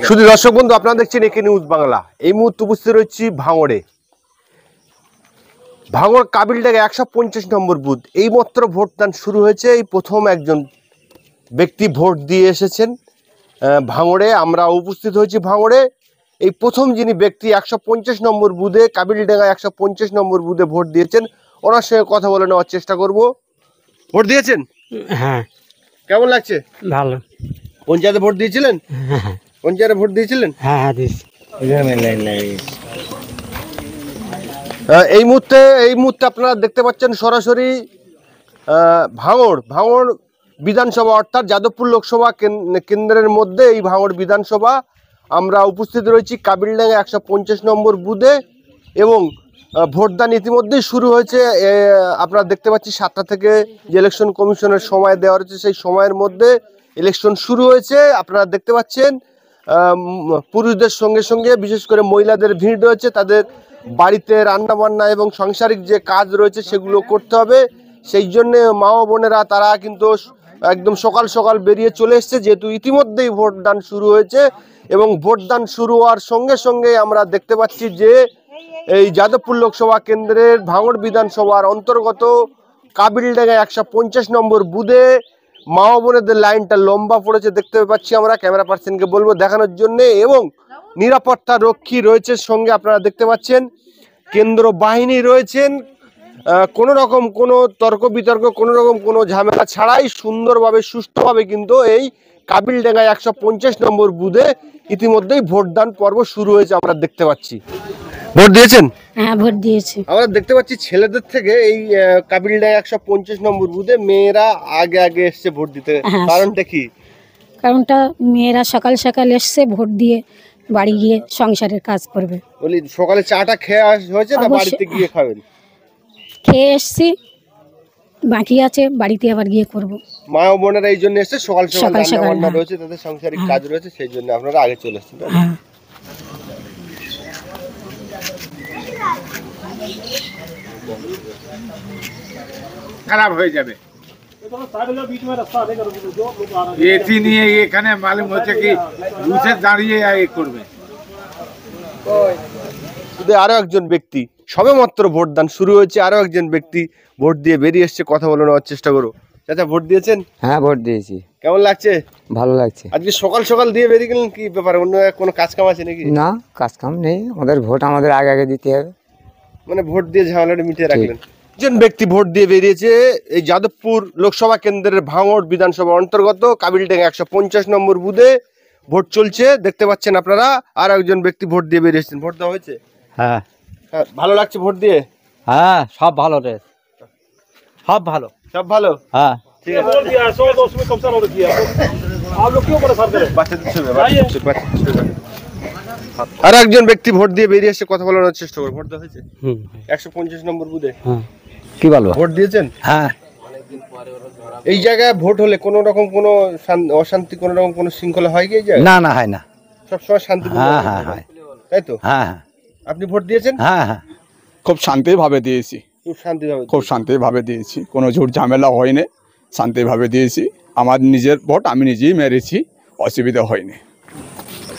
শুধু দর্শক বন্ধু, আপনারা দেখছেন একে নিউজ বাংলা। এই মুহূর্তে উপস্থিত রয়েছি ভাঙড়ে। ভাঙড় কাবিলডাঙ্গা 150 নম্বর বুথ। এই মাত্র ভোটদান শুরু হয়েছে। এই প্রথম একজন ব্যক্তি ভোট দিয়ে এসেছেন ভাঙড়ে। আমরা উপস্থিত হয়েছি ভাঙড়ে। এই প্রথম যিনি ব্যক্তি 150 নম্বর বুথে, কাবিলডাঙ্গা 150 নম্বর বুথে ভোট দিয়েছেন, ওনার সঙ্গে কথা বলে নেওয়ার চেষ্টা করব। ভোট দিয়েছেন? হ্যাঁ। কেমন লাগছে? ভালো। পঞ্চায়েতে ভোট দিয়েছিলেন? হ্যাঁ। পঞ্চায়েতে ভোট দিয়েছিলেন? হ্যাঁ হ্যাঁ দিয়েছি। এই মুহূর্তে আপনারা দেখতে পাচ্ছেন সরাসরি ভাঙড় বিধানসভা, অর্থাৎ যাদবপুর লোকসভা কেন্দ্রের মধ্যে এই ভাঙড় বিধানসভা। আমরা উপস্থিত রয়েছি কাবিলডাঙ্গা 150 নম্বর বুথে এবং ভোটদান ইতিমধ্যেই শুরু হয়েছে। আপনারা দেখতে পাচ্ছি 7টা থেকে যে ইলেকশন কমিশনের সময় দেওয়া হয়েছে, সেই সময়ের মধ্যে ইলেকশন শুরু হয়েছে। আপনারা দেখতে পাচ্ছেন পুরুষদের সঙ্গে সঙ্গে বিশেষ করে মহিলাদের ভিড় রয়েছে। তাদের বাড়িতে রান্নাবান্না এবং সাংসারিক যে কাজ রয়েছে সেগুলো করতে হবে। সেই জন্যে মা ও বোনেরা তারা কিন্তু একদম সকাল সকাল বেরিয়ে চলে এসছে, যেহেতু ইতিমধ্যেই ভোটদান শুরু হয়েছে। এবং ভোটদান শুরু হওয়ার সঙ্গে সঙ্গে আমরা দেখতে পাচ্ছি যে এই যাদবপুর লোকসভা কেন্দ্রের ভাঙড় বিধানসভার অন্তর্গত কাবিলডাঙ্গা 150 নম্বর বুথে মা ও বোনেদের লাইনটা লম্বা পড়েছে দেখতে পাচ্ছি আমরা। ক্যামেরা পার্সনকে বলবো দেখানোর জন্য। এবং নিরাপত্তা রক্ষী রয়েছে সঙ্গে, আপনারা দেখতে পাচ্ছেন কেন্দ্র বাহিনী রয়েছেন। কোনো রকম কোনো তর্ক বিতর্ক, কোনো রকম কোনো ঝামেলা ছাড়াই সুন্দরভাবে সুষ্ঠুভাবে কিন্তু এই কাবিলডাঙ্গা 150 নম্বর বুথে ইতিমধ্যেই ভোটদান পর্ব শুরু হয়েছে আমরা দেখতে পাচ্ছি। ভোট দিয়েছেন? হ্যাঁ ভোট দিয়েছি। আমরা দেখতে পাচ্ছি ছেলেদের থেকে এই কাবিলডাঙ্গা 150 নম্বর বুথে মেয়েরা আগে এসছে ভোট দিতে। কারণটা কি? কারণটা মেয়েরা সকাল সকাল এসছে ভোট দিয়ে বাড়ি গিয়ে সংসারের কাজ করবে। বলি সকালে চাটা খেয়ে হয়েছে না বাড়িতে গিয়ে খাবেন? খেয়ে এসছি, বাকি আছে বাড়িতে আবার গিয়ে করব। মা ও বোনেরা এই জন্য এসছে, সকাল সকাল রান্না রয়েছে, তাদের সাংসারিক কাজ রয়েছে, সেই জন্য আপনারা আগে চলে এসছেন। খারাপ হয়ে যাবে এটি নিয়ে। এখানে মালুম হচ্ছে কি বুথে দাঁড়িয়ে করবে। আরো একজন ব্যক্তি, সবে মাত্র ভোটদান শুরু হয়েছে, আরো একজন ব্যক্তি ভোট দিয়ে বেরিয়ে এসছে, কথা বলে নেওয়ার চেষ্টা করো। চাচা ভোট দিয়েছেন? হ্যাঁ ভোট দিয়েছি। কেমন লাগছে? ভালো লাগছে। আজকে সকাল সকাল দিয়ে বেরিয়ে গেলেন, কি ব্যাপার? অন্য কোনো কাজ কাম আছে নাকি? না, কাজ কাম নেই, আমাদের ভোট আমাদের আগে দিতে হবে। মানে ভোট দিয়ে ঝামেলাটা মিটিয়ে রাখলেন। একজন ব্যক্তি ভোট দিয়ে বেরিয়েছে এই যাদবপুর লোকসভা কেন্দ্রের ভাঙড় বিধানসভা অন্তর্গত কাবিলডাঙ্গা 150 নম্বর বুথে ভোট চলছে দেখতে পাচ্ছেন আপনারা। আর একজন ব্যক্তি ভোট দিয়ে বেরিয়েছেন। ভোট দেওয়া হয়েছে? হ্যাঁ। ভালো লাগছে ভোট দিয়ে? হ্যাঁ সব ভালো রে, সব ভালো, সব ভালো। হ্যাঁ ঠিক আছে। আর একজন ব্যক্তি ভোট দিয়ে বেরিয়ে এসে কথা বলার চেষ্টা করে। ভোট দেওয়া হয়েছে 150 নম্বর বুথে। কি বলবো? ভোট দিয়েছেন? হ্যাঁ। এই জায়গায় ভোট হলে কোনো রকম কোনো অশান্তি, কোনো রকম কোনো শৃঙ্খলা হয় কি? না না হয় না, সবসময় শান্তিপূর্ণ। হ্যাঁ হ্যাঁ হয়, তাই তো? হ্যাঁ হ্যাঁ। আপনি ভোট দিয়েছেন? হ্যাঁ হ্যাঁ খুব শান্তিভাবে দিয়েছি, খুব শান্তিভাবে দিয়েছি, কোনো ঝুট ঝামেলা হয়নি, শান্তিভাবে দিয়েছি। আমার নিজের ভোট আমি নিজেই মেরেছি, অসুবিধা হয়নি।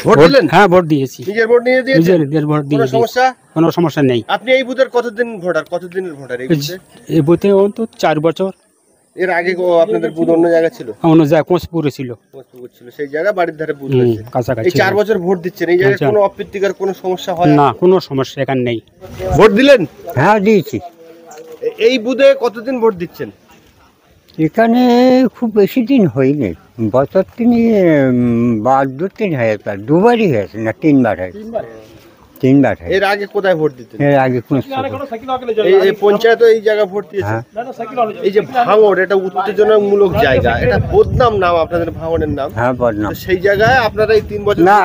ভোট দিলেন? হ্যাঁ ভোট দিয়েছি। নিজের ভোট নিয়ে দিয়েছেন? নিজের ভোট কোনো সমস্যা? কোনো সমস্যা নেই। আপনি এই বুথের কতদিনের ভোটার এই বুথে? এই বুথে তো 4 বছর। এর আগে আপনাদের বুথ অন্য জায়গা ছিল? অন্য জায়গায় কোচপুরে ছিল। সেই জায়গা বাড়ির ধারে বুথ হয়েছে। এই 4 বছর ভোট দিচ্ছেন, এই জায়গায় কোনো অপ্রীতিকর কোনো সমস্যা হয় না? কোনো সমস্যা এখানে নেই। ভোট দিলেন? হ্যাঁ দিয়েছি। এই বুথে কতদিন ভোট দিচ্ছেন? এখানে খুব বেশি দিন হয়নি, বছর 2-3 হয়েছে, দুবারই হয়েছে না 3বার হয়েছে। 3বার। এর আগে কোথায় ভোট দিতেন? এর আগে কোন এই পঞ্চায়েত এই জায়গা ভোট দিয়েছেন? এই যে ভাঙড়, এটা উত্তেজনামূলক জায়গা, এটা বদনাম নাম আপনাদের ভাঙড়ের নাম। হ্যাঁ বদনাম। সেই জায়গায় আপনারা এই 3 বছর না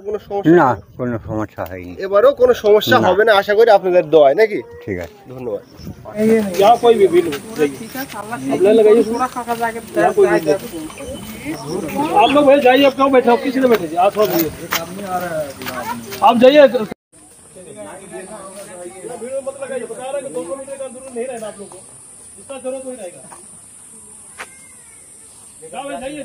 কোনো সমস্যা? না কোনো সমস্যা হয়নি, এবারও কোনো সমস্যা হবে না আশা করি আপনাদের দোয়ায়, নাকি? ঠিক আছে, ধন্যবাদ। आप लोग भाई जाइए, अब क्यों बैठे हो? किसी ने बैठे थे? आप जाइए। मत लगाइए, बता रहा है कि 200 मीटर का दूर नहीं रहना आप लोग को, जितना जरूरत वही रहेगा। जाइए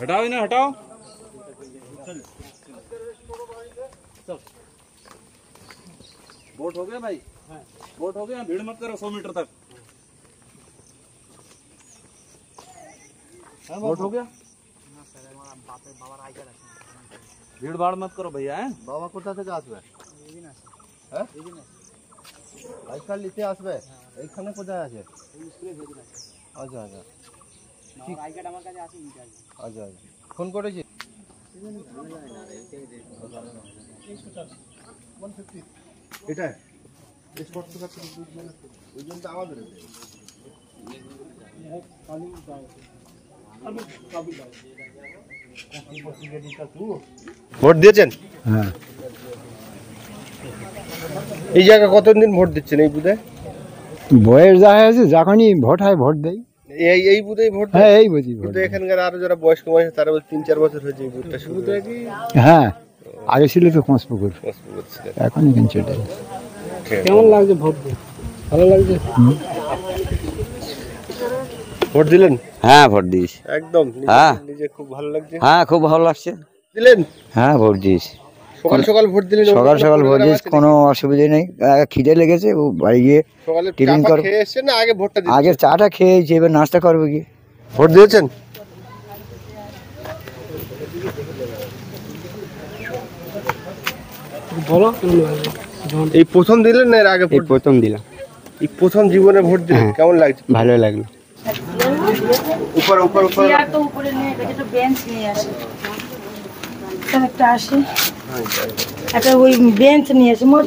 हटाओ इन्हें हटाओ। बोट हो गया भाई, बोट हो गया। भीड़ मत करो 100 मीटर तक। बोट हो गया। भीड़ भाड़ मत करो भैया। বাবা কোথা থেকে আসবে? হ্যাঁ আজকাল নিতে আসবে? এইখানে কোথায় আছে? আচ্ছা আচ্ছা আচ্ছা আচ্ছা ফোন করেছি। এটা স্পষ্ট কাছে ওই জন্য আমাদের ভোট দিয়েছেন? হ্যাঁ, এই জায়গা কতদিন ভোট দিচ্ছেন এই বুথে? বয়স যা হয়েছে যখনই ভোট হয় ভোট দেয়। এই বুথেই ভোট হ্যাঁ, এই বুঝি ভোট কিন্তু দেয়। এখানকার আরো যারা বয়স্ক মানুষ তারা 3-4 বছর হয়েছে এই বুথটা শুরু থেকে হ্যাঁ, আগে ছিল তো কোঁচপুকুর, এখন এখানে চলে যায়। কেমন লাগছে ভোট দিয়ে? ভালো লাগছে? ভোট দিলেন? হ্যাঁ ভোট দিয়েছি। একদম হ্যাঁ। নিজে খুব ভালো লাগছে? হ্যাঁ খুব ভালো লাগছে। দিলেন? হ্যাঁ ভোট দিয়েছি। সকাল সকাল ভোট দিলেন? সকাল সকাল ভোট দিয়েছি, কোনো অসুবিধা নেই। খিদে লেগেছে, ও বাড়ি গিয়ে সকালে টিফিন চা করো। খেয়ে এসেছেন না আগে ভোটটা দিয়েছেন? আগে চাটা খেয়েছি, এবার নাস্তা করবো কি। ভোট দিয়েছেন? এই প্রথম দিলেন না এর আগে ভোট? প্রথম দিলাম, এই প্রথম জীবনে ভোট দিলেন, কেমন লাগছে? ভালো লাগলো। উপর উপর উপর একটা আসে, একটা ওই বেঞ্চ নিয়ে আসে মোট